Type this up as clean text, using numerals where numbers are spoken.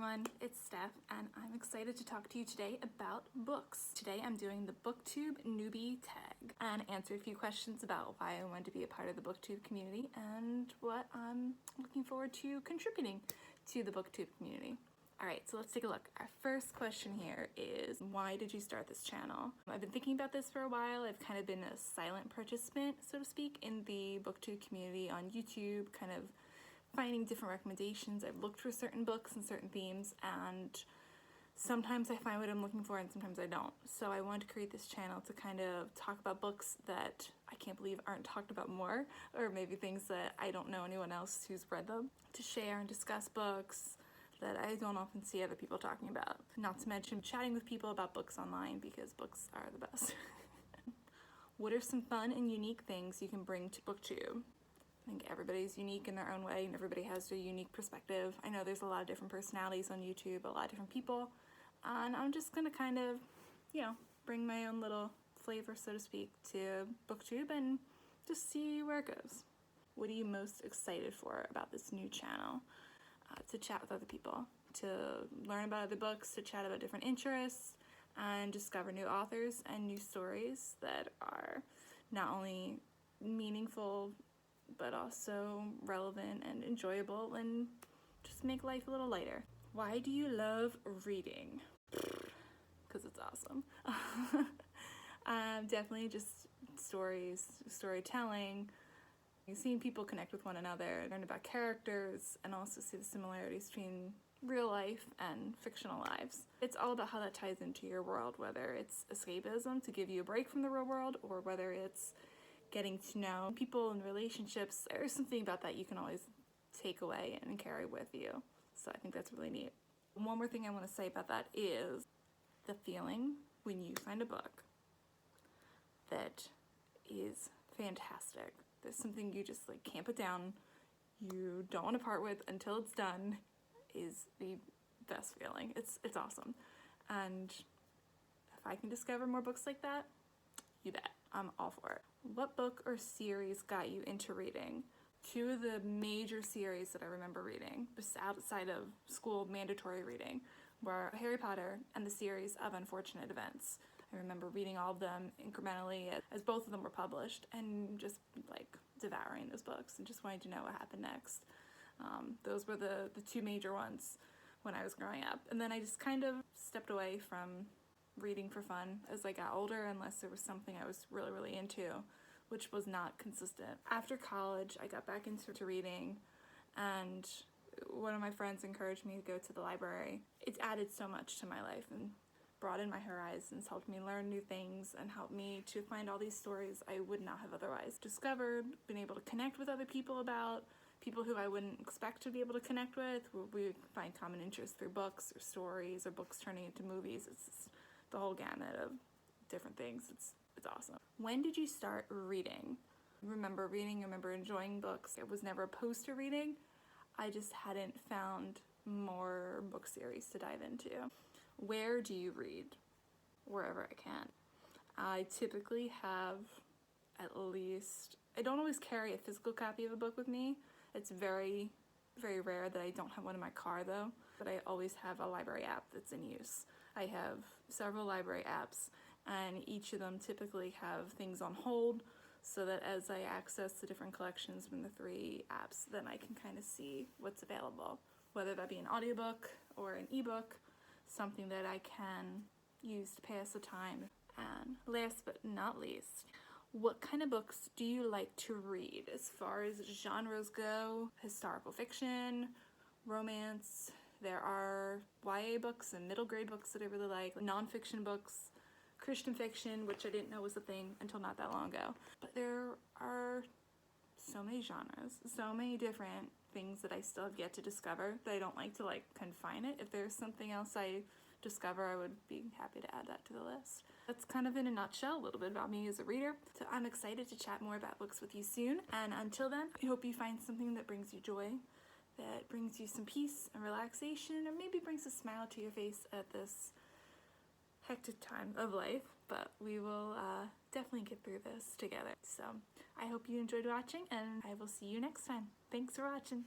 everyone, it's Steph and I'm excited to talk to you today about books. Today I'm doing the Booktube Newbie Tag and answer a few questions about why I wanted to be a part of the Booktube community and what I'm looking forward to contributing to the Booktube community. Alright, so let's take a look. Our first question here is, why did you start this channel? I've been thinking about this for a while. I've kind of been a silent participant, so to speak, in the Booktube community on YouTube, kind of finding different recommendations. I've looked for certain books and certain themes, and sometimes I find what I'm looking for and sometimes I don't. So I wanted to create this channel to kind of talk about books that I can't believe aren't talked about more, or maybe things that I don't know anyone else who's read them, to share and discuss books that I don't often see other people talking about. Not to mention chatting with people about books online, because books are the best. What are some fun and unique things you can bring to Booktube? I think everybody's unique in their own way and everybody has their unique perspective. I know there's a lot of different personalities on YouTube, a lot of different people, and I'm just gonna kind of, bring my own little flavor, so to speak, to Booktube and just see where it goes. What are you most excited for about this new channel? To chat with other people, to learn about other books, to chat about different interests, and discover new authors and new stories that are not only meaningful but also relevant and enjoyable and just make life a little lighter. Why do you love reading? Because it's awesome. Definitely just stories, storytelling, seeing people connect with one another, learn about characters, and also see the similarities between real life and fictional lives. It's all about how that ties into your world, whether it's escapism to give you a break from the real world, or whether it's getting to know people and relationships. There's something about that you can always take away and carry with you. So I think that's really neat. One more thing I want to say about that is the feeling when you find a book that is fantastic. There's something you just can't put down, you don't want to part with until it's done, is the best feeling. It's awesome. And if I can discover more books like that, you bet. I'm all for it. What book or series got you into reading? Two of the major series that I remember reading, outside of school mandatory reading, were Harry Potter and the series of Unfortunate Events. I remember reading all of them incrementally as both of them were published and just devouring those books and just wanting to know what happened next. Those were the two major ones when I was growing up. And then I just kind of stepped away from reading for fun as I got older, unless there was something I was really, really into, which was not consistent. After college, I got back into reading, and one of my friends encouraged me to go to the library. It's added so much to my life and broadened my horizons, helped me learn new things, and helped me to find all these stories I would not have otherwise discovered, been able to connect with other people about, people who I wouldn't expect to be able to connect with. We find common interests through books or stories or books turning into movies. It's the whole gamut of different things. It's awesome. When did you start reading? Remember enjoying books. I was never opposed to reading. I just hadn't found more book series to dive into. Where do you read? Wherever I can. I typically have at least, I don't always carry a physical copy of a book with me. It's very, very rare that I don't have one in my car though, but I always have a library app that's in use. I have several library apps, and each of them typically have things on hold, so that as I access the different collections from the three apps, then I can kind of see what's available, whether that be an audiobook or an ebook, something that I can use to pass the time. And last but not least, what kind of books do you like to read? As far as genres go, historical fiction, romance. There are YA books and middle grade books that I really like, nonfiction books, Christian fiction, which I didn't know was a thing until not that long ago. But there are so many genres, so many different things that I still have yet to discover that I don't like to confine it. If there's something else I discover, I would be happy to add that to the list. That's kind of in a nutshell a little bit about me as a reader. So I'm excited to chat more about books with you soon. And until then, I hope you find something that brings you joy, that brings you some peace and relaxation, or maybe brings a smile to your face at this hectic time of life. But we will definitely get through this together. So I hope you enjoyed watching, and I will see you next time. Thanks for watching.